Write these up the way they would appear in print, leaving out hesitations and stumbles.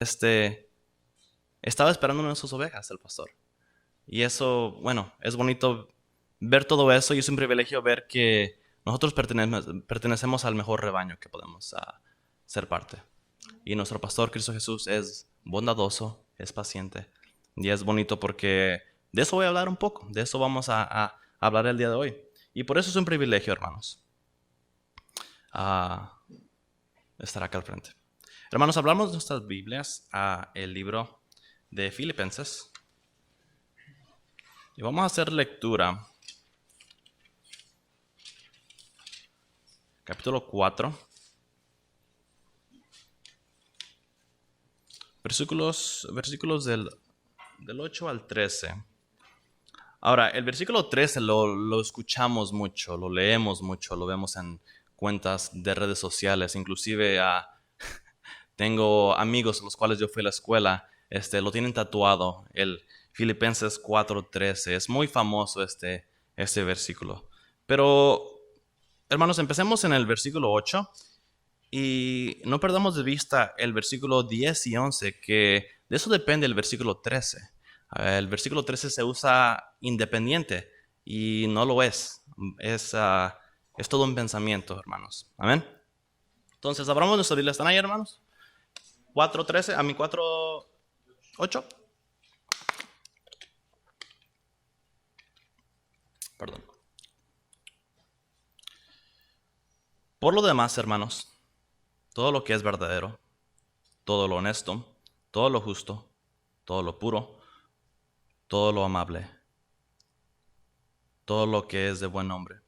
estaba esperando una de sus ovejas, el pastor. Y eso, bueno, es bonito ver todo eso y es un privilegio ver que nosotros pertenecemos al mejor rebaño que podemos ser parte. Y nuestro pastor Cristo Jesús es bondadoso, es paciente. Y es bonito porque de eso voy a hablar un poco, de eso vamos a hablar el día de hoy. Y por eso es un privilegio, hermanos, ah, estar acá al frente. Hermanos, hablamos de nuestras Biblias a el libro de Filipenses. Y vamos a hacer lectura. Capítulo 4. Versículos del 8 al 13. Ahora, el versículo 13 lo escuchamos mucho, lo leemos mucho, lo vemos en cuentas de redes sociales. Inclusive tengo amigos a los cuales yo fui a la escuela, lo tienen tatuado, el Filipenses 4:13. Es muy famoso este versículo. Pero, hermanos, empecemos en el versículo 8 y no perdamos de vista el versículo 10 y 11, que de eso depende el versículo 13. El versículo 13 se usa independiente y no lo es. Es todo un pensamiento, hermanos. Amén. Entonces, abramos nuestra Biblia. ¿Están ahí, hermanos? 4:13, a mi 4:8. Perdón. Por lo demás, hermanos, todo lo que es verdadero, todo lo honesto, todo lo justo, todo lo puro, todo lo amable, todo lo que es de buen nombre.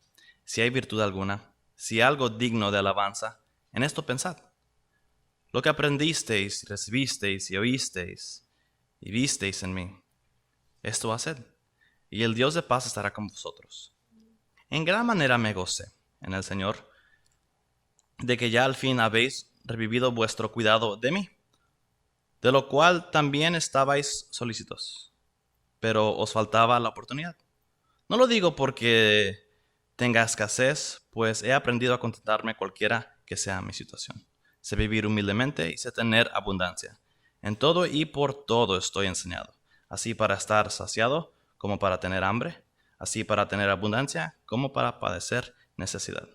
Si hay virtud alguna, si algo digno de alabanza, en esto pensad. Lo que aprendisteis, recibisteis y oísteis y visteis en mí, esto haced, y el Dios de paz estará con vosotros. En gran manera me gocé en el Señor, de que ya al fin habéis revivido vuestro cuidado de mí, de lo cual también estabais solícitos, pero os faltaba la oportunidad. No lo digo porque tenga escasez, pues he aprendido a contentarme cualquiera que sea mi situación. Sé vivir humildemente y sé tener abundancia. En todo y por todo estoy enseñado, así para estar saciado como para tener hambre, así para tener abundancia como para padecer necesidad.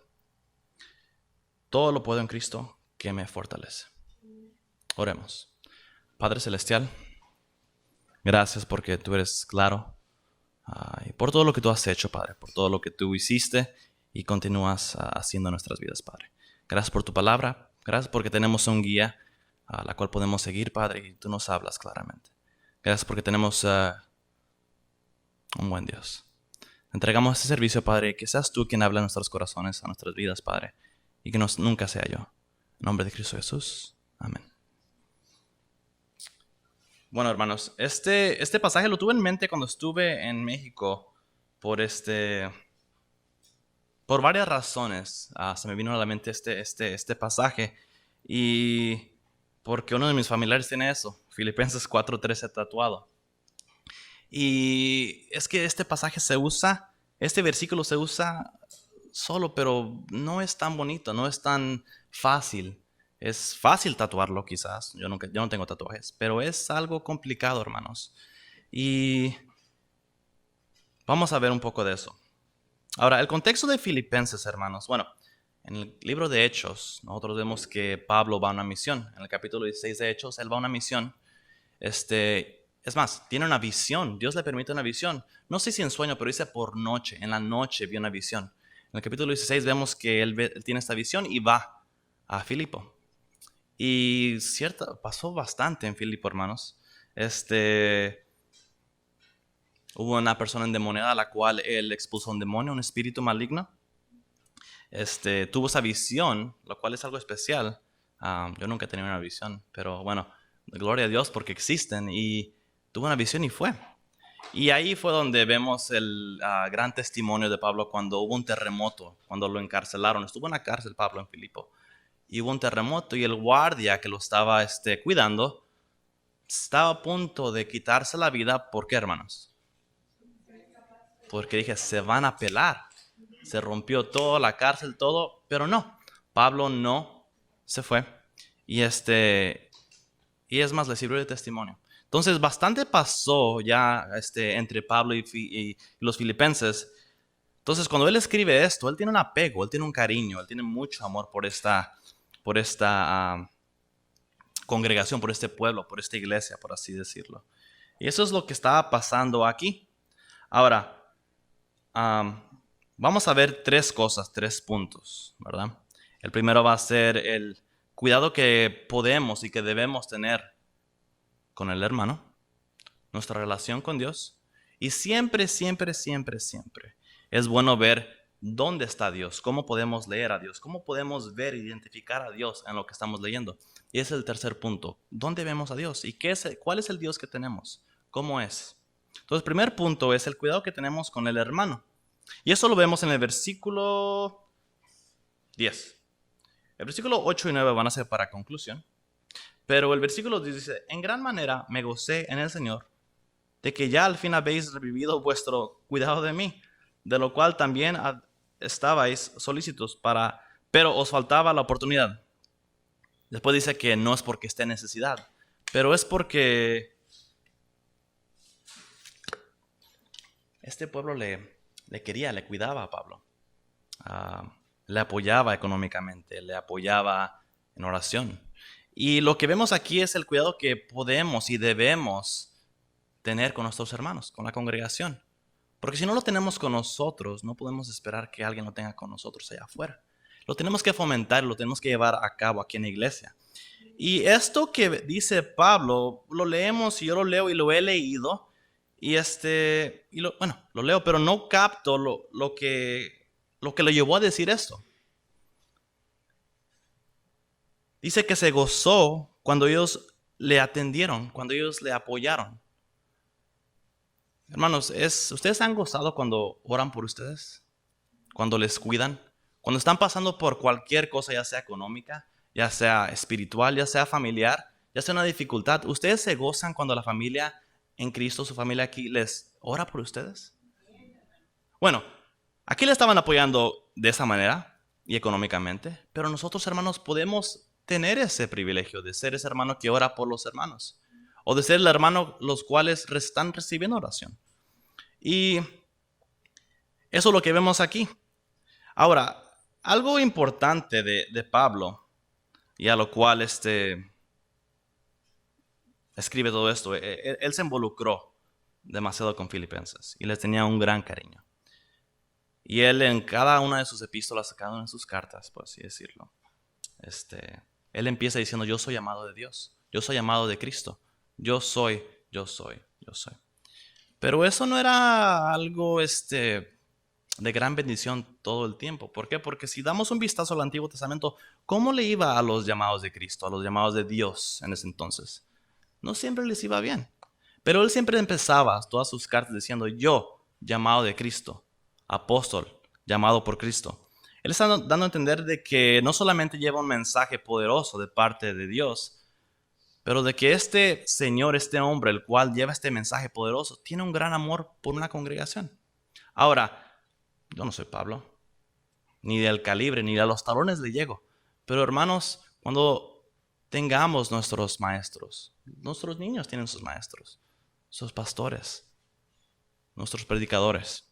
Todo lo puedo en Cristo que me fortalece. Oremos. Padre Celestial, gracias porque tú eres claro. Y por todo lo que tú has hecho, Padre, por todo lo que tú hiciste y continúas haciendo en nuestras vidas, Padre. Gracias por tu palabra, gracias porque tenemos un guía a la cual podemos seguir, Padre, y tú nos hablas claramente. Gracias porque tenemos un buen Dios. Entregamos este servicio, Padre, y que seas tú quien habla en nuestros corazones, a nuestras vidas, Padre, y que nunca sea yo. En nombre de Cristo Jesús. Amén. Bueno, hermanos, este pasaje lo tuve en mente cuando estuve en México por por varias razones. Se me vino a la mente este pasaje y porque uno de mis familiares tiene eso, Filipenses 4:13 tatuado. Y es que este pasaje este versículo se usa solo, pero no es tan bonito, no es tan fácil. Es fácil tatuarlo quizás, yo no tengo tatuajes, pero es algo complicado, hermanos. Y vamos a ver un poco de eso. Ahora, el contexto de Filipenses, hermanos. Bueno, en el libro de Hechos, nosotros vemos que Pablo va a una misión. En el capítulo 16 de Hechos, él va a una misión. Es más, tiene una visión. Dios le permite una visión. No sé si en sueño, pero dice por noche. En la noche vio una visión. En el capítulo 16 vemos que él tiene esta visión y va a Filipo. Y pasó bastante en Filipo, hermanos. Hubo una persona endemoniada a la cual él expulsó un demonio, un espíritu maligno. Tuvo esa visión, lo cual es algo especial. Yo nunca he tenido una visión, pero bueno, gloria a Dios porque existen. Y tuvo una visión y fue. Y ahí fue donde vemos el gran testimonio de Pablo cuando hubo un terremoto, cuando lo encarcelaron. Estuvo en la cárcel Pablo en Filipo. Y hubo un terremoto y el guardia que lo estaba cuidando estaba a punto de quitarse la vida. ¿Por qué, hermanos? Porque dije, se van a pelar. Se rompió todo, la cárcel, todo, pero no. Pablo no se fue. Y Y es más, le sirvió de testimonio. Entonces, bastante pasó ya entre Pablo y los filipenses. Entonces, cuando él escribe esto, él tiene un apego, él tiene un cariño, él tiene mucho amor por esta congregación, por este pueblo, por esta iglesia, por así decirlo. Y eso es lo que estaba pasando aquí. Ahora, vamos a ver tres cosas, tres puntos, ¿verdad? El primero va a ser el cuidado que podemos y que debemos tener con el hermano, nuestra relación con Dios. Y siempre, siempre, siempre, siempre es bueno ver dónde está Dios, cómo podemos leer a Dios, cómo podemos ver e identificar a Dios en lo que estamos leyendo. Y ese es el tercer punto. ¿Dónde vemos a Dios? ¿Y cuál es el Dios que tenemos? ¿Cómo es? Entonces, el primer punto es el cuidado que tenemos con el hermano. Y eso lo vemos en el versículo 10. El versículo 8 y 9 van a ser para conclusión. Pero el versículo 10 dice, en gran manera me gocé en el Señor, de que ya al fin habéis revivido vuestro cuidado de mí, de lo cual también estabais solícitos pero os faltaba la oportunidad. Después dice que no es porque esté en necesidad, pero es porque este pueblo le quería, le cuidaba a Pablo. Le apoyaba económicamente, le apoyaba en oración. Y lo que vemos aquí es el cuidado que podemos y debemos tener con nuestros hermanos, con la congregación. Porque si no lo tenemos con nosotros, no podemos esperar que alguien lo tenga con nosotros allá afuera. Lo tenemos que fomentar, lo tenemos que llevar a cabo aquí en la iglesia. Y esto que dice Pablo, lo leemos y yo lo leo y lo he leído. Lo leo, pero no capto lo que lo llevó a decir esto. Dice que se gozó cuando ellos le atendieron, cuando ellos le apoyaron. Hermanos, ¿ustedes han gozado cuando oran por ustedes? Cuando les cuidan, cuando están pasando por cualquier cosa, ya sea económica, ya sea espiritual, ya sea familiar, ya sea una dificultad. ¿Ustedes se gozan cuando la familia en Cristo, su familia aquí, les ora por ustedes? Bueno, aquí le estaban apoyando de esa manera y económicamente, pero nosotros, hermanos, podemos tener ese privilegio de ser ese hermano que ora por los hermanos, o de ser el hermano los cuales están recibiendo oración. Y eso es lo que vemos aquí. Ahora, algo importante de Pablo, y a lo cual escribe todo esto, él se involucró demasiado con Filipenses y les tenía un gran cariño. Y él en cada una de sus epístolas, cada una de sus cartas, por así decirlo, él empieza diciendo, yo soy amado de Dios, yo soy amado de Cristo, yo soy. Pero eso no era algo de gran bendición todo el tiempo. ¿Por qué? Porque si damos un vistazo al Antiguo Testamento, ¿cómo le iba a los llamados de Cristo, a los llamados de Dios en ese entonces? No siempre les iba bien. Pero él siempre empezaba todas sus cartas diciendo, yo, llamado de Cristo, apóstol, llamado por Cristo. Él está dando a entender de que no solamente lleva un mensaje poderoso de parte de Dios, pero de que este Señor, este hombre, el cual lleva este mensaje poderoso, tiene un gran amor por una congregación. Ahora, yo no soy Pablo, ni del calibre, ni a los talones le llego. Pero hermanos, cuando tengamos nuestros maestros, nuestros niños tienen sus maestros, sus pastores, nuestros predicadores,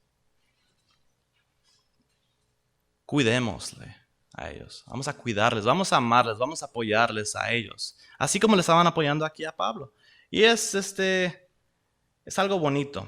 cuidémosle a ellos. Vamos a cuidarles, vamos a amarles, vamos a apoyarles a ellos. Así como le estaban apoyando aquí a Pablo. Y es algo bonito.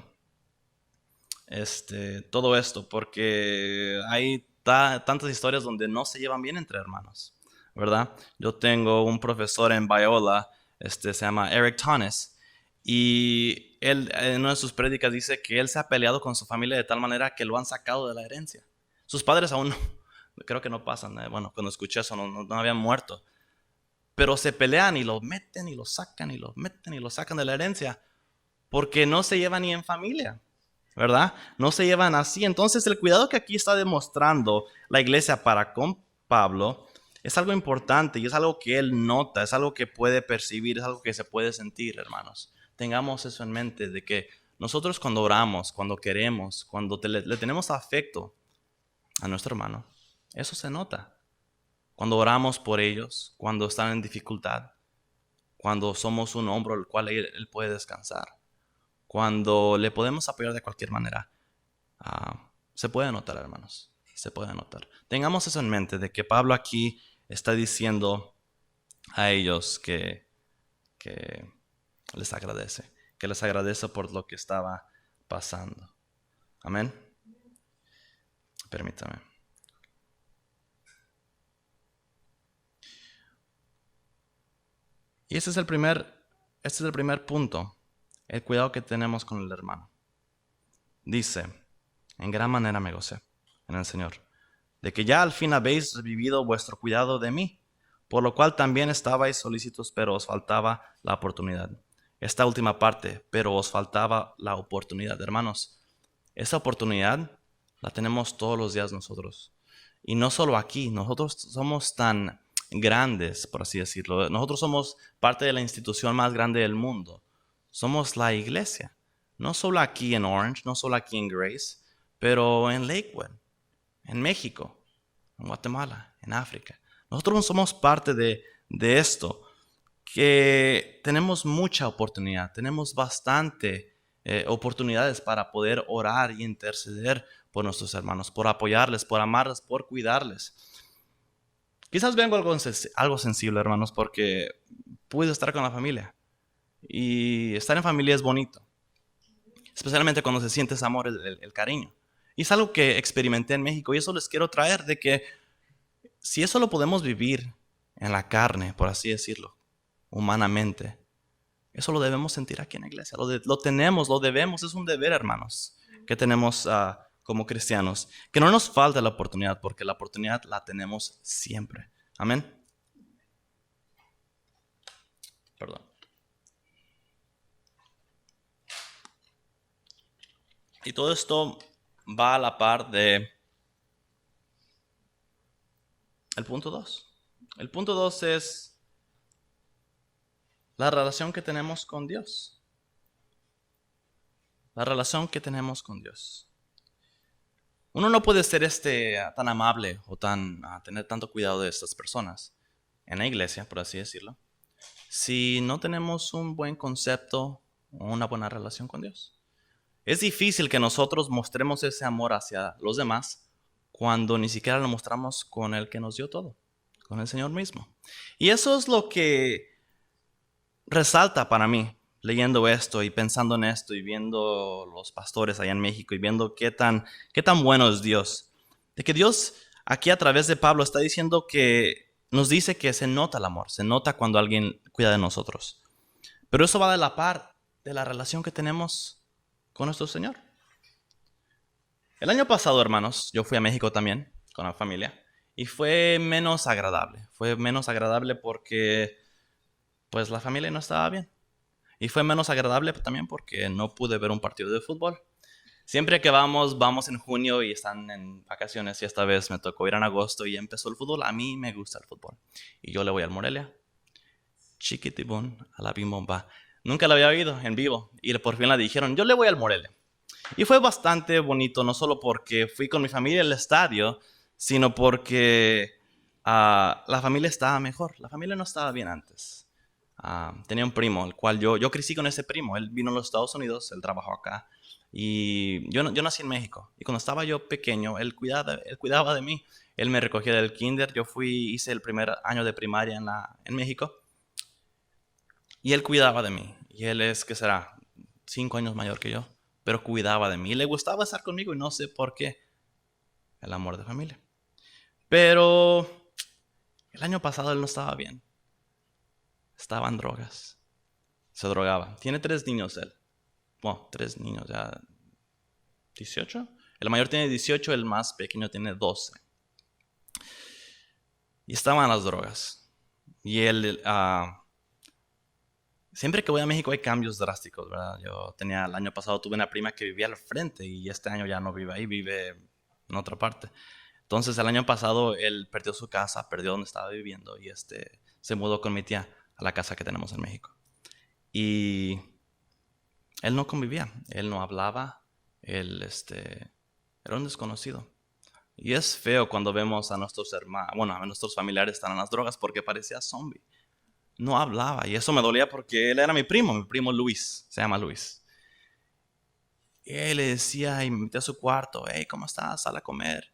Todo esto, porque hay tantas historias donde no se llevan bien entre hermanos, ¿verdad? Yo tengo un profesor en Biola, se llama Eric Thomas, y él en una de sus prédicas dice que él se ha peleado con su familia de tal manera que lo han sacado de la herencia. Sus padres aún no, creo que no pasan, bueno, cuando escuché eso no habían muerto, pero se pelean y lo meten y lo sacan y lo meten y lo sacan de la herencia, porque no se llevan ni en familia, ¿verdad? No se llevan así. Entonces el cuidado que aquí está demostrando la iglesia para con Pablo es algo importante y es algo que él nota, es algo que puede percibir, es algo que se puede sentir, hermanos. Tengamos eso en mente, de que nosotros cuando oramos, cuando queremos, cuando le tenemos afecto a nuestro hermano, eso se nota. Cuando oramos por ellos, cuando están en dificultad, cuando somos un hombro el cual él puede descansar, cuando le podemos apoyar de cualquier manera. Se puede notar, hermanos, se puede notar. Tengamos eso en mente, de que Pablo aquí está diciendo a ellos que les agradece por lo que estaba pasando. Amén. Permítame. Y este es el primer punto, el cuidado que tenemos con el hermano. Dice, en gran manera me gocé en el Señor, de que ya al fin habéis revivido vuestro cuidado de mí, por lo cual también estabais solícitos, pero os faltaba la oportunidad. Esta última parte, pero os faltaba la oportunidad. Hermanos, esa oportunidad la tenemos todos los días nosotros. Y no solo aquí, nosotros somos tan grandes, por así decirlo. Nosotros somos parte de la institución más grande del mundo. Somos la iglesia. No solo aquí en Orange, no solo aquí en Grace, pero en Lakewood, en México, en Guatemala, en África. Nosotros somos parte de esto, que tenemos mucha oportunidad, tenemos bastante oportunidades para poder orar y interceder por nuestros hermanos, por apoyarles, por amarles, por cuidarles. Quizás vengo algo sensible, hermanos, porque pude estar con la familia. Y estar en familia es bonito, especialmente cuando se siente ese amor, el cariño. Y es algo que experimenté en México y eso les quiero traer, de que si eso lo podemos vivir en la carne, por así decirlo, humanamente, eso lo debemos sentir aquí en la iglesia. Lo tenemos, lo debemos, es un deber, hermanos, que tenemos como cristianos. Que no nos falte la oportunidad, porque la oportunidad la tenemos siempre. Amén. Perdón. Y todo esto va a la par de el punto 2. El punto 2 es la relación que tenemos con Dios. La relación que tenemos con Dios. Uno no puede ser tan amable o tener tanto cuidado de estas personas en la iglesia, por así decirlo, si no tenemos un buen concepto o una buena relación con Dios. Es difícil que nosotros mostremos ese amor hacia los demás cuando ni siquiera lo mostramos con el que nos dio todo, con el Señor mismo. Y eso es lo que resalta para mí, leyendo esto y pensando en esto y viendo los pastores allá en México y viendo qué tan bueno es Dios. De que Dios aquí a través de Pablo está diciendo que nos dice que se nota el amor, se nota cuando alguien cuida de nosotros. Pero eso va de la par de la relación que tenemos con nuestro Señor. El año pasado, hermanos, yo fui a México también con la familia y fue menos agradable. Fue menos agradable porque pues la familia no estaba bien. Y fue menos agradable también porque no pude ver un partido de fútbol. Siempre que vamos en junio y están en vacaciones, y esta vez me tocó ir en agosto y empezó el fútbol. A mí me gusta el fútbol. Y yo le voy al Morelia. Chiquitibón, a la Bimbomba. Nunca la había oído en vivo y por fin la dijeron, yo le voy al Morelia. Y fue bastante bonito, no solo porque fui con mi familia al estadio, sino porque la familia estaba mejor. La familia no estaba bien antes. Tenía un primo, el cual yo crecí con ese primo. Él vino a los Estados Unidos, él trabajó acá. Y yo nací en México. Y cuando estaba yo pequeño, él cuidaba de mí. Él me recogía del kinder. Yo hice el primer año de primaria en México. Y él cuidaba de mí. Y él es, ¿qué será? 5 años mayor que yo. Pero cuidaba de mí. Y le gustaba estar conmigo y no sé por qué. El amor de familia. Pero el año pasado él no estaba bien. Estaba en drogas. Se drogaba. Tiene 3 niños él. Bueno, 3 niños ya. 18. El mayor tiene 18, el más pequeño tiene 12. Y estaba en las drogas. Y él... siempre que voy a México hay cambios drásticos, ¿verdad? El año pasado tuve una prima que vivía al frente y este año ya no vive ahí, vive en otra parte. Entonces el año pasado él perdió su casa, perdió donde estaba viviendo y se mudó con mi tía a la casa que tenemos en México. Y él no convivía, él no hablaba, él era un desconocido. Y es feo cuando vemos a nuestros hermanos, a nuestros familiares están en las drogas porque parecía zombie. no hablaba. Y eso me dolía porque él era mi primo Luis, se llama Luis. Y él le decía y me metía a su cuarto, hey, ¿cómo estás? Sal a comer.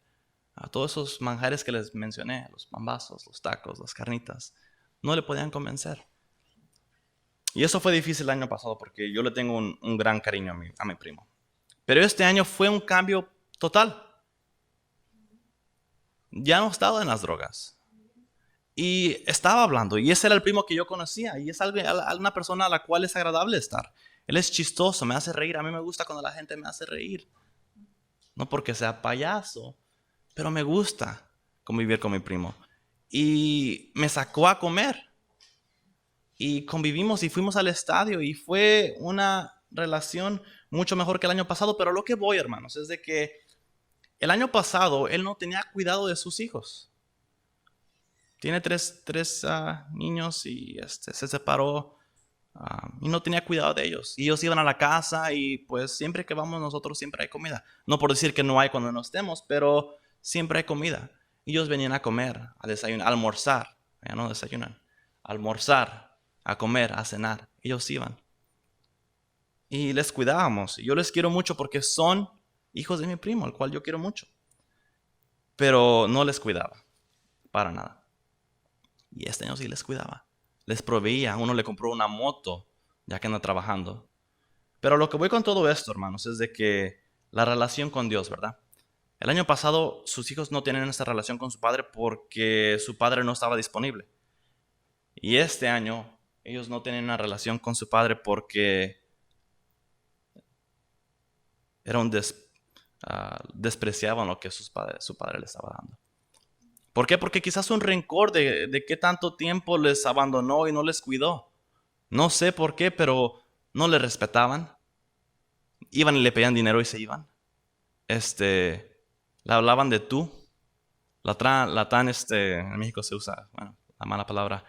A todos esos manjares que les mencioné, los pambazos, los tacos, las carnitas, no le podían convencer. Y eso fue difícil el año pasado porque yo le tengo un gran cariño a mi primo. Pero este año fue un cambio total. Ya no estaba en las drogas. Y estaba hablando, y ese era el primo que yo conocía, y es una persona a la cual es agradable estar. Él es chistoso, me hace reír, a mí me gusta cuando la gente me hace reír. No porque sea payaso, pero me gusta convivir con mi primo. Y me sacó a comer, y convivimos, y fuimos al estadio, y fue una relación mucho mejor que el año pasado. Pero lo que voy, hermanos, es de que el año pasado él no tenía cuidado de sus hijos. Tiene tres niños y se separó y no tenía cuidado de ellos. Y ellos iban a la casa y pues siempre que vamos nosotros siempre hay comida. No por decir que no hay cuando no estemos, pero siempre hay comida. Ellos venían a comer, a desayunar, a almorzar. Ya no desayunan. A almorzar, a comer, a cenar. Ellos iban. Y les cuidábamos. Yo les quiero mucho porque son hijos de mi primo, al cual yo quiero mucho. Pero no les cuidaba, para nada. Y este año sí les cuidaba. Les proveía. Uno le compró una moto, ya que anda trabajando. Pero lo que voy con todo esto, hermanos, es de que la relación con Dios, ¿verdad? El año pasado sus hijos no tenían esta relación con su padre porque su padre no estaba disponible. Y este año ellos no tienen una relación con su padre porque era despreciaban lo que su padre les estaba dando. ¿Por qué? Porque quizás un rencor de que tanto tiempo les abandonó y no les cuidó. No sé por qué, pero no le respetaban. Iban y le pedían dinero y se iban. Le hablaban de tú. En México se usa, bueno, la mala palabra,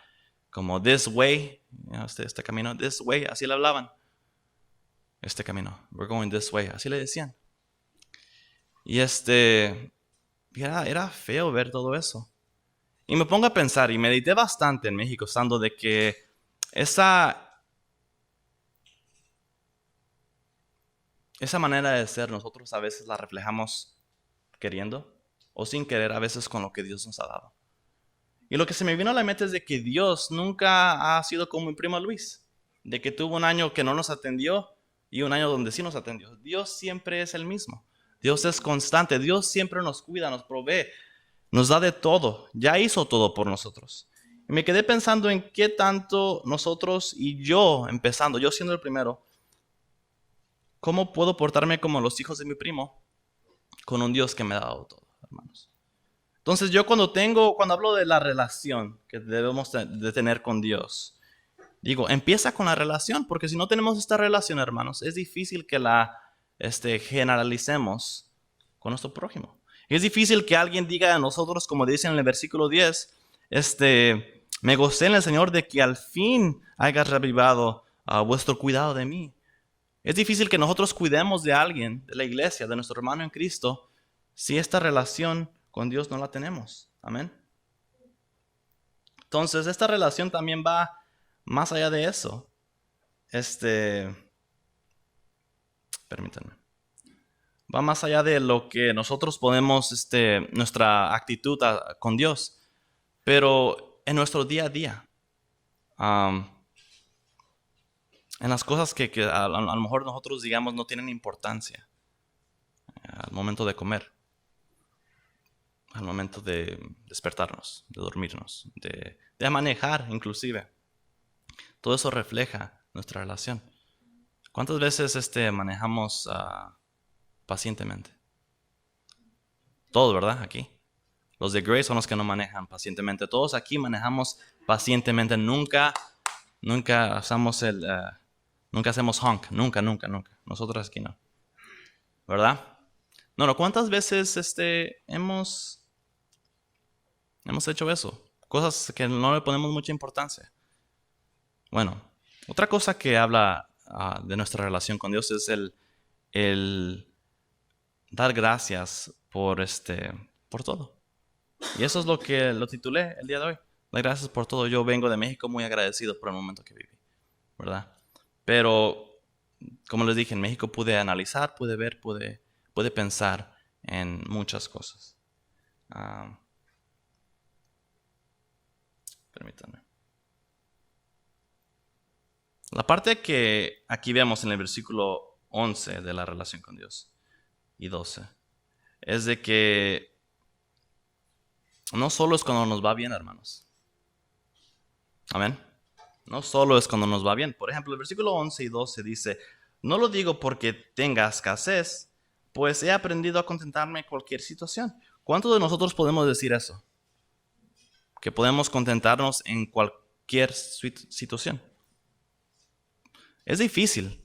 como this way, este camino, this way, así le hablaban. Este camino, we're going this way, así le decían. Y era feo ver todo eso. Y me pongo a pensar, y medité bastante en México, estando de que esa manera de ser nosotros a veces la reflejamos queriendo o sin querer a veces con lo que Dios nos ha dado. Y lo que se me vino a la mente es de que Dios nunca ha sido como mi primo Luis, de que tuvo un año que no nos atendió y un año donde sí nos atendió. Dios siempre es el mismo. Dios es constante. Dios siempre nos cuida, nos provee, nos da de todo. Ya hizo todo por nosotros. Y me quedé pensando en qué tanto nosotros y yo, empezando, yo siendo el primero, ¿cómo puedo portarme como los hijos de mi primo con un Dios que me ha dado todo, hermanos? Entonces yo cuando hablo de la relación que debemos de tener con Dios, digo, empieza con la relación, porque si no tenemos esta relación, hermanos, es difícil que la generalicemos con nuestro prójimo. Es difícil que alguien diga a nosotros, como dice en el versículo 10, me gocé en el Señor de que al fin hayas revivado vuestro cuidado de mí. Es difícil que nosotros cuidemos de alguien, de la iglesia, de nuestro hermano en Cristo, si esta relación con Dios no la tenemos. Amén. Entonces, esta relación también va más allá de eso. Permítanme. Va más allá de lo que nosotros podemos, nuestra actitud con Dios. Pero en nuestro día a día, en las cosas que a lo mejor nosotros digamos no tienen importancia, al momento de comer, al momento de despertarnos, de dormirnos, de manejar inclusive. Todo eso refleja nuestra relación. ¿Cuántas veces manejamos pacientemente? Todos, ¿verdad? Aquí. Los de Grace son los que no manejan pacientemente. Todos aquí manejamos pacientemente. Nunca hacemos nunca hacemos honk. Nunca. Nosotros aquí no. ¿Verdad? No, ¿cuántas veces hemos hecho eso? Cosas que no le ponemos mucha importancia. Bueno, otra cosa que habla de nuestra relación con Dios es el dar gracias por todo. Y eso es lo que lo titulé el día de hoy. Doy gracias por todo. Yo vengo de México muy agradecido por el momento que viví, ¿verdad? Pero, como les dije, en México pude analizar, pude ver, pude pensar en muchas cosas. Permítanme. La parte que aquí vemos en el versículo 11 de la relación con Dios y 12 es de que no solo es cuando nos va bien, hermanos. Amén. No solo es cuando nos va bien. Por ejemplo, el versículo 11 y 12 dice, no lo digo porque tenga escasez, pues he aprendido a contentarme en cualquier situación. ¿Cuántos de nosotros podemos decir eso? Que podemos contentarnos en cualquier situación. Es difícil,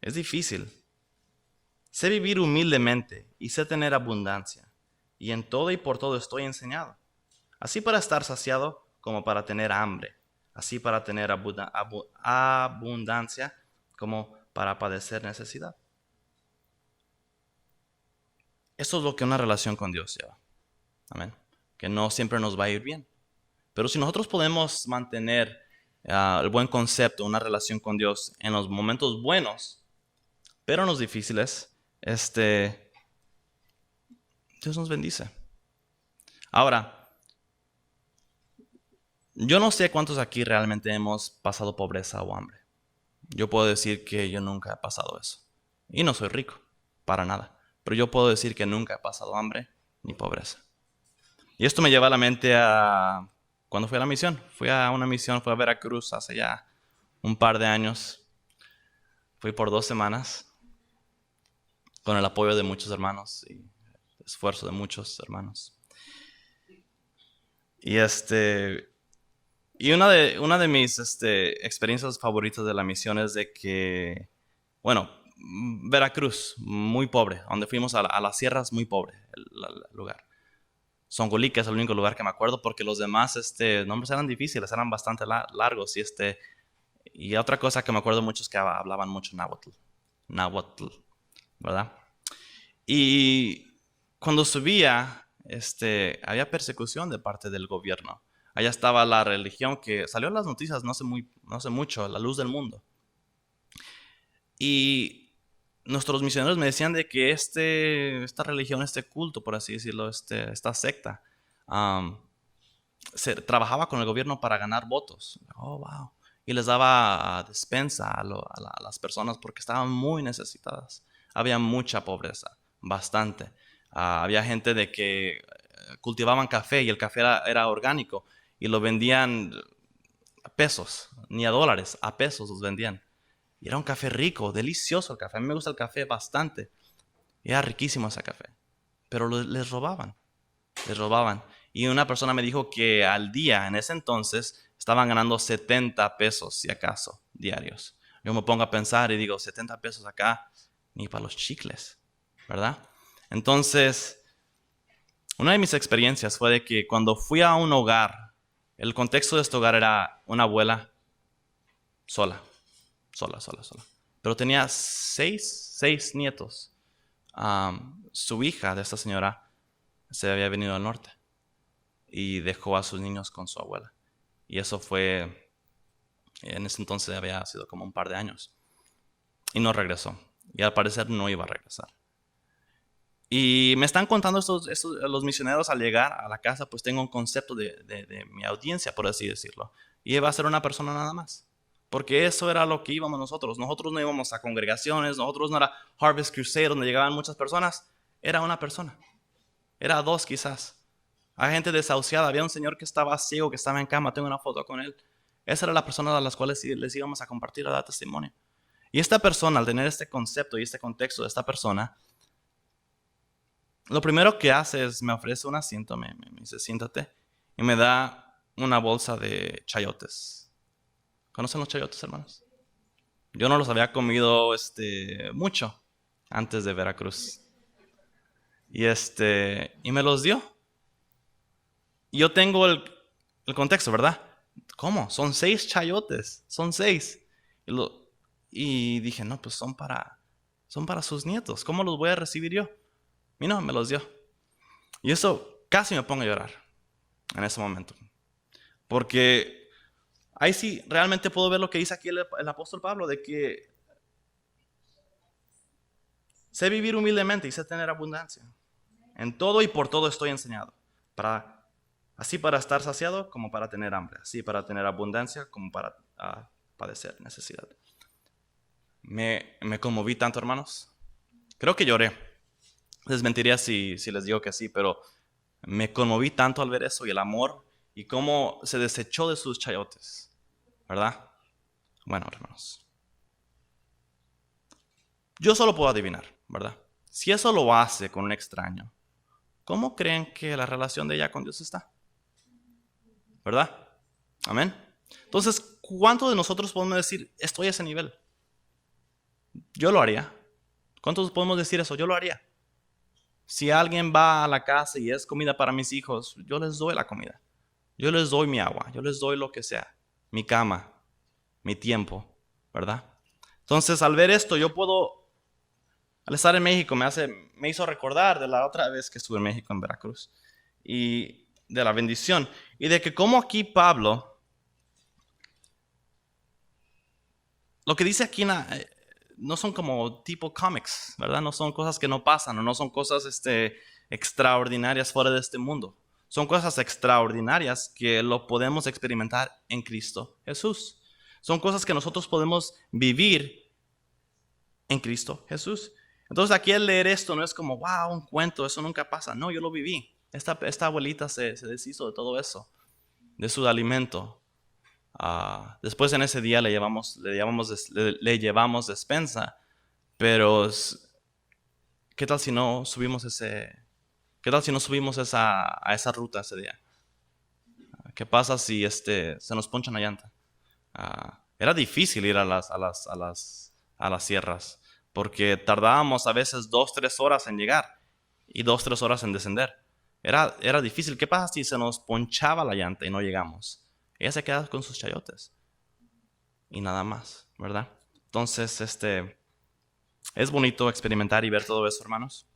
es difícil. Sé vivir humildemente y sé tener abundancia. Y en todo y por todo estoy enseñado. Así para estar saciado como para tener hambre. Así para tener abundancia como para padecer necesidad. Eso es lo que una relación con Dios lleva. Amén. Que no siempre nos va a ir bien. Pero si nosotros podemos mantener el buen concepto, una relación con Dios en los momentos buenos, pero en los difíciles, Dios nos bendice. Ahora, yo no sé cuántos aquí realmente hemos pasado pobreza o hambre. Yo puedo decir que yo nunca he pasado eso. Y no soy rico, para nada. Pero yo puedo decir que nunca he pasado hambre ni pobreza. Y esto me lleva a la mente a cuando fui a la misión. Fui a una misión, fui a Veracruz hace ya un par de años. Fui por 2 semanas con el apoyo de muchos hermanos y el esfuerzo de muchos hermanos. Y una de mis experiencias favoritas de la misión es de que, bueno, Veracruz, muy pobre, donde fuimos a las sierras, muy pobre el lugar. Songolica es el único lugar que me acuerdo porque los demás nombres eran difíciles, eran bastante largos. Y otra cosa que me acuerdo mucho es que hablaban mucho náhuatl, ¿verdad? Y cuando subía, había persecución de parte del gobierno. Allá estaba la religión que salió en las noticias no hace mucho, la luz del mundo. Y nuestros misioneros me decían de que esta religión, este culto, por así decirlo, esta secta, trabajaba con el gobierno para ganar votos. Oh, wow. Y les daba despensa a las personas porque estaban muy necesitadas. Había mucha pobreza, bastante. Había gente de que cultivaban café y el café era orgánico y lo vendían a pesos, ni a dólares, a pesos los vendían. Y era un café rico, delicioso el café. A mí me gusta el café bastante. Y era riquísimo ese café. Pero les robaban. Les robaban. Y una persona me dijo que al día, en ese entonces, estaban ganando 70 pesos, si acaso, diarios. Yo me pongo a pensar y digo, 70 pesos acá, ni para los chicles, ¿verdad? Entonces, una de mis experiencias fue de que cuando fui a un hogar, el contexto de este hogar era una abuela sola. Pero tenía seis nietos. Su hija de esta señora se había venido al norte y dejó a sus niños con su abuela. Y eso fue, en ese entonces había sido como un par de años. Y no regresó. Y al parecer no iba a regresar. Y me están contando los misioneros al llegar a la casa, pues tengo un concepto de mi audiencia, por así decirlo. Y iba a ser una persona nada más. Porque eso era lo que íbamos nosotros. Nosotros no íbamos a congregaciones, nosotros no era Harvest Crusade donde llegaban muchas personas. Era una persona. Era dos quizás. Hay gente desahuciada. Había un señor que estaba ciego, que estaba en cama. Tengo una foto con él. Esa era la persona a las cuales les íbamos a compartir, a dar testimonio. Y esta persona, al tener este concepto y este contexto de esta persona, lo primero que hace es me ofrece un asiento, me dice siéntate y me da una bolsa de chayotes. ¿Conocen los chayotes, hermanos? Yo no los había comido mucho antes de Veracruz. Y me los dio. Y yo tengo el contexto, ¿verdad? ¿Cómo? Son 6 chayotes. Son 6. Y dije, no, pues son para sus nietos. ¿Cómo los voy a recibir yo? Y no, me los dio. Y eso casi me pongo a llorar en ese momento. Porque ahí sí realmente puedo ver lo que dice aquí el apóstol Pablo, de que sé vivir humildemente y sé tener abundancia. En todo y por todo estoy enseñado. Así para estar saciado como para tener hambre. Así para tener abundancia como para padecer necesidad. Me conmoví tanto, hermanos. Creo que lloré. Les mentiría si les digo que sí, pero me conmoví tanto al ver eso y el amor y cómo se desechó de sus chayotes. ¿Verdad? Bueno, hermanos. Yo solo puedo adivinar, ¿verdad? Si eso lo hace con un extraño, ¿cómo creen que la relación de ella con Dios está? ¿Verdad? Amén. Entonces, ¿cuántos de nosotros podemos decir, estoy a ese nivel? Yo lo haría. ¿Cuántos podemos decir eso? Yo lo haría. Si alguien va a la casa y es comida para mis hijos, yo les doy la comida. Yo les doy mi agua, yo les doy lo que sea, mi cama, mi tiempo, ¿verdad? Entonces, al ver esto, al estar en México, me hizo recordar de la otra vez que estuve en México, en Veracruz, y de la bendición, y de que como aquí Pablo, lo que dice aquí no son como tipo cómics, ¿verdad? No son cosas que no pasan, o no son cosas extraordinarias fuera de este mundo. Son cosas extraordinarias que lo podemos experimentar en Cristo Jesús. Son cosas que nosotros podemos vivir en Cristo Jesús. Entonces aquí al leer esto no es como, wow, un cuento, eso nunca pasa. No, yo lo viví. Esta abuelita se deshizo de todo eso, de su alimento. Después en ese día le llevamos despensa, pero ¿qué tal si no subimos qué tal si no subimos a esa ruta ese día? ¿Qué pasa si se nos poncha una llanta? Era difícil ir a las sierras, porque tardábamos a veces 2, 3 horas en llegar y 2, 3 horas en descender. Era difícil. ¿Qué pasa si se nos ponchaba la llanta y no llegamos? Ella se queda con sus chayotes y nada más, ¿verdad? Entonces, es bonito experimentar y ver todo eso, hermanos.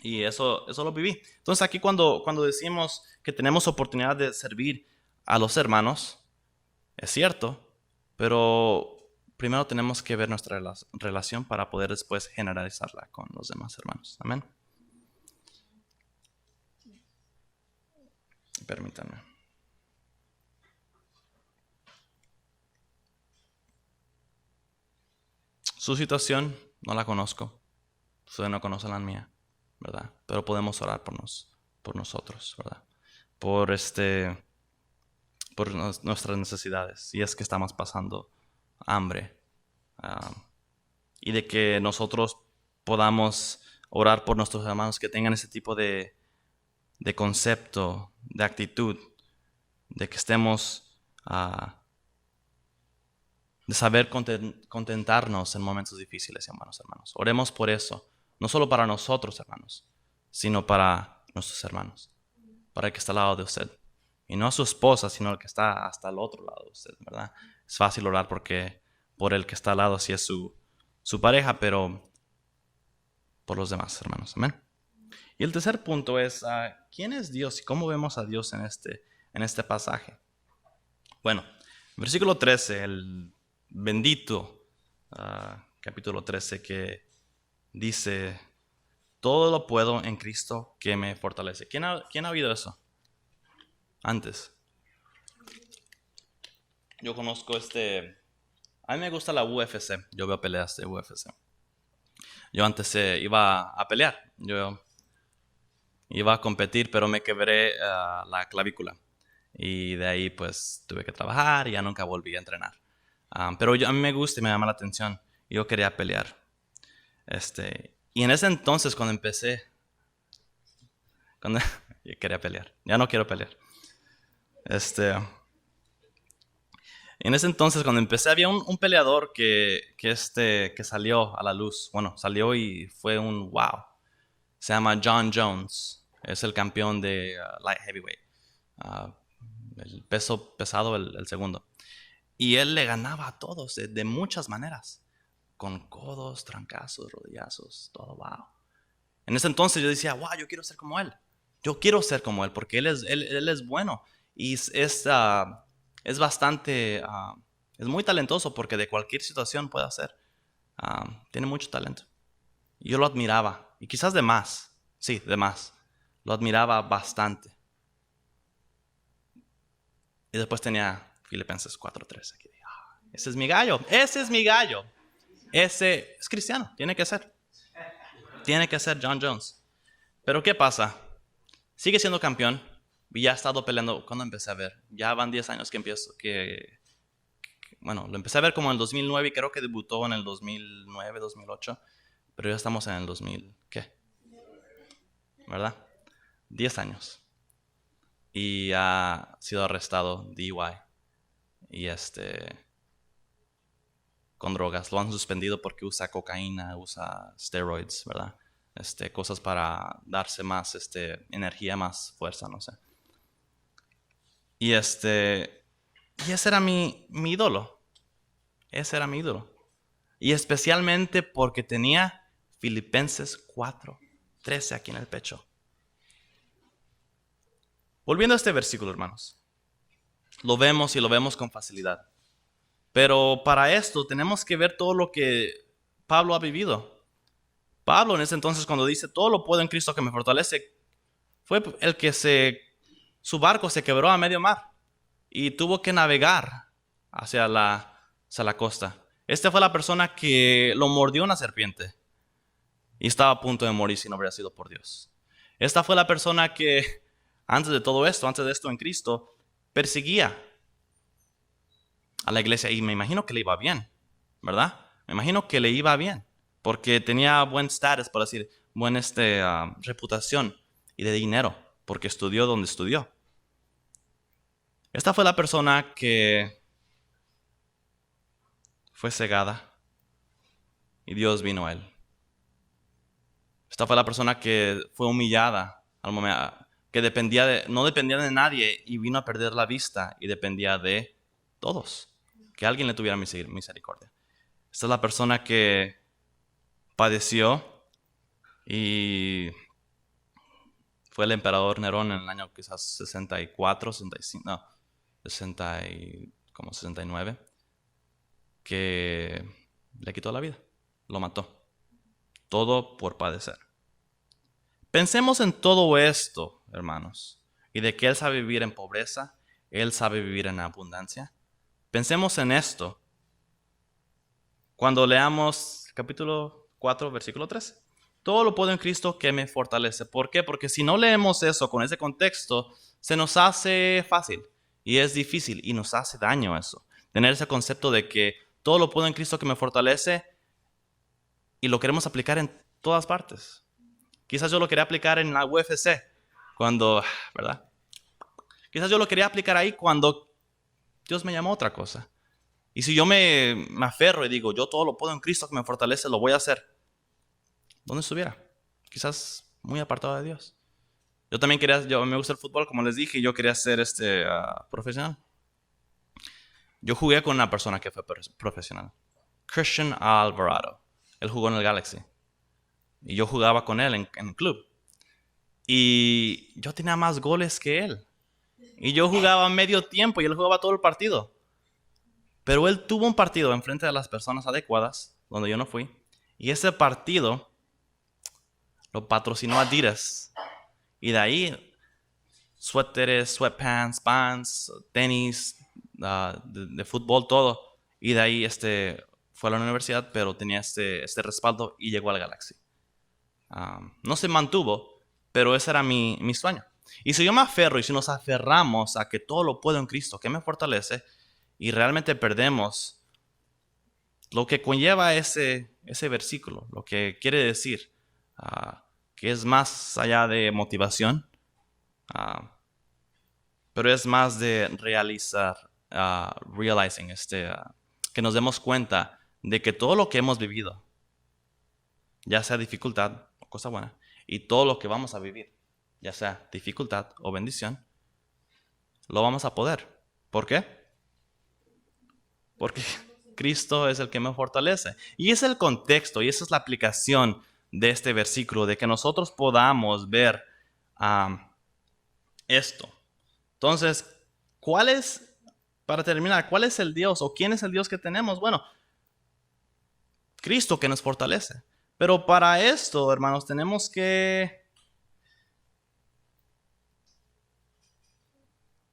Y eso lo viví. Entonces, aquí cuando decimos que tenemos oportunidad de servir a los hermanos, es cierto, pero primero tenemos que ver nuestra relación para poder después generalizarla con los demás hermanos. Amén. Permítanme. Su situación no la conozco. Usted no conoce la mía, ¿verdad? Pero podemos orar por nosotros, ¿verdad? Por nuestras necesidades, si es que estamos pasando hambre. Y de que nosotros podamos orar por nuestros hermanos que tengan ese tipo de concepto, de actitud, de que estemos, de saber contentarnos en momentos difíciles, hermanos. Oremos por eso, no solo para nosotros, hermanos, sino para nuestros hermanos, para el que está al lado de usted. Y no a su esposa, sino el que está hasta el otro lado de usted, ¿verdad? Es fácil orar por el que está al lado, si es su pareja, pero por los demás, hermanos. Amén. Y el tercer punto es, ¿quién es Dios y cómo vemos a Dios en este pasaje? Bueno, versículo 13, el bendito capítulo 13, que dice, todo lo puedo en Cristo que me fortalece. ¿Quién ha oído eso antes? Yo conozco a mí me gusta la UFC, yo veo peleas de UFC. Yo antes iba a pelear, yo iba a competir, pero me quebré la clavícula. Y de ahí pues tuve que trabajar y ya nunca volví a entrenar. Pero a mí me gusta y me llama la atención. Yo quería pelear. Y en ese entonces cuando empecé, yo quería pelear. Ya no quiero pelear. En ese entonces cuando empecé había un peleador que salió a la luz. Bueno, salió y fue un wow. Se llama John Jones. Es el campeón de light heavyweight. El peso pesado, el segundo. Y él le ganaba a todos de muchas maneras. Con codos, trancazos, rodillazos, todo wow. En ese entonces yo decía, wow, yo quiero ser como él. Yo quiero ser como él porque él es bueno. Y es bastante, es muy talentoso porque de cualquier situación puede hacer. Tiene mucho talento. Yo lo admiraba, y quizás de más, sí, de más. Lo admiraba bastante. Y después tenía Filipenses 4:13. Aquí. Ese es mi gallo, ese es mi gallo. Ese es cristiano, tiene que ser. Tiene que ser John Jones. Pero ¿qué pasa? Sigue siendo campeón. Y ya ha estado peleando. ¿Cuándo empecé a ver? Ya van 10 años que empiezo. Bueno, lo empecé a ver como en el 2009 y creo que debutó en el 2009, 2008. Pero ya estamos en el 2000. ¿Qué? ¿Verdad? 10 años. Y ha sido arrestado DUI. Y con drogas. Lo han suspendido porque usa cocaína, usa steroids, ¿verdad? Cosas para darse más energía, más fuerza, no sé. Y ese era mi ídolo. Ese era mi ídolo. Y especialmente porque tenía Filipenses 4:13 aquí en el pecho. Volviendo a este versículo, hermanos. Lo vemos y lo vemos con facilidad. Pero para esto tenemos que ver todo lo que Pablo ha vivido. Pablo en ese entonces cuando dice todo lo puedo en Cristo que me fortalece, fue el que su barco se quebró a medio mar y tuvo que navegar hacia la costa. Esta fue la persona que lo mordió una serpiente y estaba a punto de morir si no hubiera sido por Dios. Esta fue la persona que antes de esto en Cristo, perseguía a la iglesia y me imagino que le iba bien, ¿verdad? Me imagino que le iba bien porque tenía buen status, por decir, buena reputación y de dinero porque estudió donde estudió. Esta fue la persona que fue cegada y Dios vino a él. Esta fue la persona que fue humillada al momento, que no dependía de nadie y vino a perder la vista y dependía de todos, que alguien le tuviera misericordia. Esta es la persona que padeció y fue el emperador Nerón en el año quizás 64, 65, no, 69, que le quitó la vida, lo mató. Todo por padecer. Pensemos en todo esto, hermanos, y de que Él sabe vivir en pobreza, Él sabe vivir en abundancia. Pensemos en esto cuando leamos capítulo 4, versículo 13. Todo lo puedo en Cristo que me fortalece. ¿Por qué? Porque si no leemos eso con ese contexto, se nos hace fácil y es difícil y nos hace daño eso. Tener ese concepto de que todo lo puedo en Cristo que me fortalece y lo queremos aplicar en todas partes. Quizás yo lo quería aplicar en la UFC cuando, ¿verdad? Quizás yo lo quería aplicar ahí cuando Dios me llamó a otra cosa. Y si yo me aferro y digo, yo todo lo puedo en Cristo que me fortalece, lo voy a hacer. ¿Dónde estuviera? Quizás muy apartado de Dios. Yo también me gusta el fútbol, como les dije, y yo quería ser profesional. Yo jugué con una persona que fue profesional. Christian Alvarado. Él jugó en el Galaxy. Y yo jugaba con él en el club. Y yo tenía más goles que él. Y yo jugaba medio tiempo y él jugaba todo el partido. Pero él tuvo un partido enfrente de las personas adecuadas, donde yo no fui. Y ese partido lo patrocinó Adidas. Y de ahí, suéteres, sweatpants, pants, tenis, de fútbol, todo. Y de ahí fue a la universidad, pero tenía este respaldo y llegó al Galaxy. No se mantuvo, pero ese era mi sueño. Y si yo me aferro y si nos aferramos a que todo lo puedo en Cristo, que me fortalece, y realmente perdemos lo que conlleva ese versículo, lo que quiere decir, que es más allá de motivación, pero es más de realizing, que nos demos cuenta de que todo lo que hemos vivido, ya sea dificultad o cosa buena, y todo lo que vamos a vivir, ya sea dificultad o bendición, lo vamos a poder. ¿Por qué? Porque Cristo es el que me fortalece. Y es el contexto y esa es la aplicación de este versículo, de que nosotros podamos ver esto. Entonces, para terminar, cuál es el Dios o quién es el Dios que tenemos? Bueno, Cristo que nos fortalece. Pero para esto, hermanos, tenemos que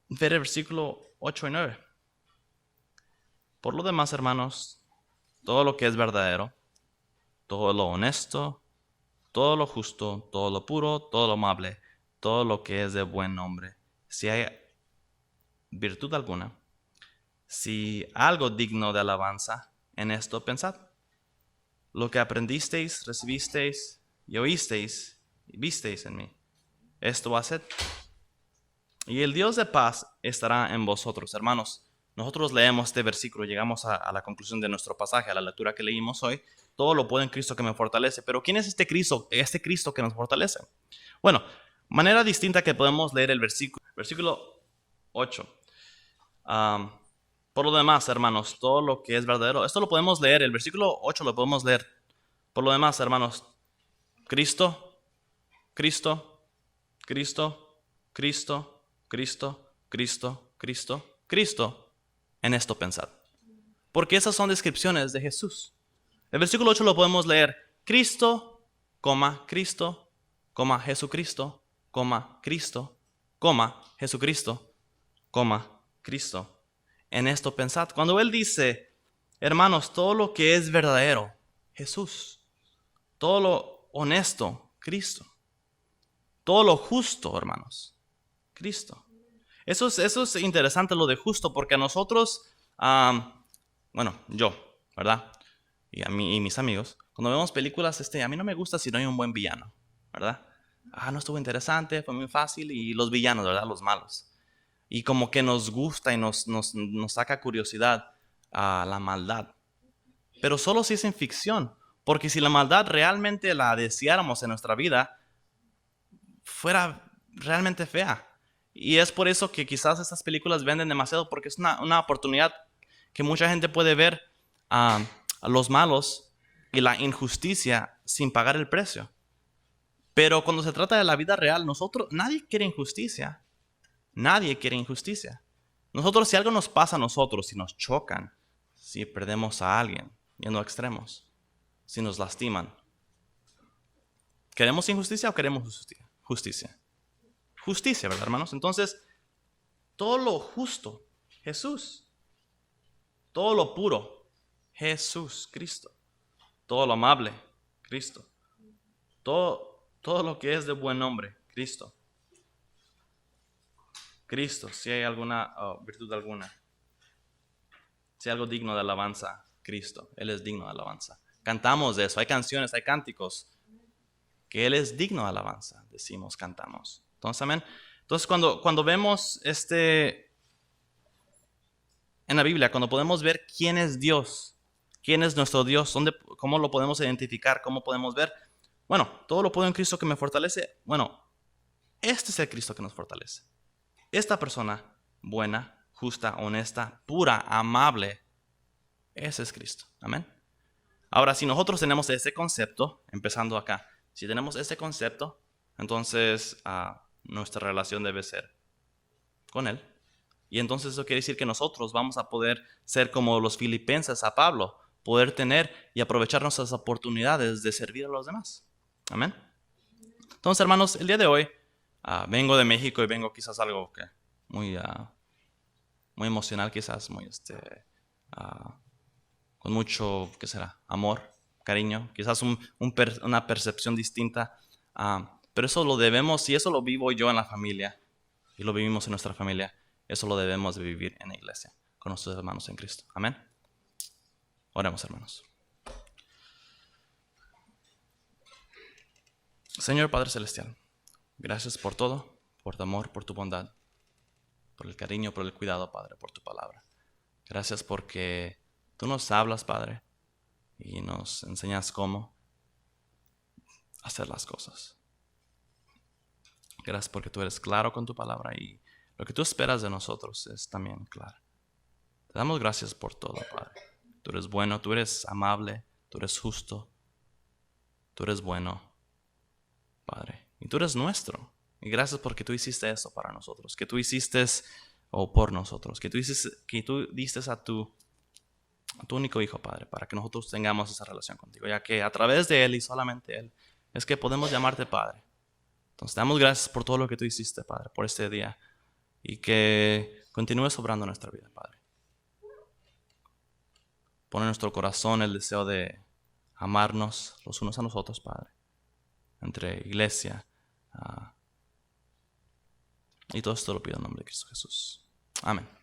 ver el versículo 8 y 9. Por lo demás, hermanos, todo lo que es verdadero, todo lo honesto, todo lo justo, todo lo puro, todo lo amable, todo lo que es de buen nombre, si hay virtud alguna, si algo digno de alabanza, en esto pensad. Lo que aprendisteis, recibisteis y oísteis y visteis en mí, esto haced. Y el Dios de paz estará en vosotros, hermanos. Nosotros leemos este versículo, llegamos a la conclusión de nuestro pasaje, a la lectura que leímos hoy. Todo lo puedo en Cristo que me fortalece. Pero ¿quién es este Cristo que nos fortalece? Bueno, manera distinta que podemos leer el versículo 8. Por lo demás, hermanos, todo lo que es verdadero, esto lo podemos leer, el versículo 8 lo podemos leer. Por lo demás, hermanos, Cristo, Cristo, Cristo, Cristo, Cristo, Cristo, Cristo, Cristo, en esto pensad. Porque esas son descripciones de Jesús. El versículo 8 lo podemos leer, Cristo, Cristo, Jesucristo, Cristo, Jesucristo, Cristo. En esto pensad. Cuando Él dice, hermanos, todo lo que es verdadero, Jesús. Todo lo honesto, Cristo. Todo lo justo, hermanos, Cristo. Eso es interesante lo de justo, porque a nosotros, bueno, yo, ¿verdad? Y a mí y mis amigos, cuando vemos películas, a mí no me gusta si no hay un buen villano, ¿verdad? No estuvo interesante, fue muy fácil, y los villanos, ¿verdad? Los malos. Y como que nos gusta y nos saca curiosidad a la maldad. Pero solo si es en ficción, porque si la maldad realmente la deseáramos en nuestra vida, fuera realmente fea. Y es por eso que quizás estas películas venden demasiado, porque es una oportunidad que mucha gente puede ver a los malos y la injusticia sin pagar el precio. Pero cuando se trata de la vida real, nadie quiere injusticia. Nadie quiere injusticia. Nosotros, si algo nos pasa a nosotros, si nos chocan, si perdemos a alguien, yendo a extremos, si nos lastiman, ¿queremos injusticia o queremos justicia? Justicia, ¿verdad, hermanos? Entonces, todo lo justo, Jesús. Todo lo puro, Jesús, Cristo. Todo lo amable, Cristo. Todo lo que es de buen nombre, Cristo. Cristo, si hay alguna virtud alguna. Si hay algo digno de alabanza, Cristo. Él es digno de alabanza. Cantamos de eso. Hay canciones, hay cánticos que Él es digno de alabanza. Decimos, cantamos. Entonces, amén. Entonces, cuando vemos en la Biblia, cuando podemos ver quién es Dios, quién es nuestro Dios, cómo lo podemos identificar, cómo podemos ver, bueno, todo lo puedo en Cristo que me fortalece. Bueno, este es el Cristo que nos fortalece. Esta persona buena, justa, honesta, pura, amable, ese es Cristo. Amén. Ahora, si nosotros tenemos ese concepto, empezando acá, si tenemos ese concepto, entonces nuestra relación debe ser con Él. Y entonces eso quiere decir que nosotros vamos a poder ser como los filipenses a Pablo, poder tener y aprovechar nuestras oportunidades de servir a los demás. Amén. Entonces, hermanos, el día de hoy vengo de México y vengo quizás algo que muy emocional, quizás muy con mucho, ¿qué será? Amor, cariño, quizás una percepción distinta. Pero eso lo debemos, y eso lo vivo yo en la familia, y lo vivimos en nuestra familia, eso lo debemos de vivir en la iglesia, con nuestros hermanos en Cristo. Amén. Oremos, hermanos. Señor Padre Celestial, gracias por todo, por tu amor, por tu bondad, por el cariño, por el cuidado, Padre, por tu palabra. Gracias porque tú nos hablas, Padre, y nos enseñas cómo hacer las cosas. Gracias porque tú eres claro con tu palabra y lo que tú esperas de nosotros es también claro. Te damos gracias por todo, Padre. Tú eres bueno, tú eres amable, tú eres justo, tú eres bueno, Padre. Y tú eres nuestro. Y gracias porque tú hiciste eso para nosotros, que tú hiciste o por nosotros, que tú diste a tu único Hijo, Padre, para que nosotros tengamos esa relación contigo, ya que a través de Él y solamente Él es que podemos llamarte Padre. Entonces, damos gracias por todo lo que tú hiciste, Padre, por este día, y que continúes obrando en nuestra vida, Padre. Pon en nuestro corazón el deseo de amarnos los unos a los otros, Padre, entre iglesia. Y todo esto lo pido en nombre de Cristo Jesús. Amén.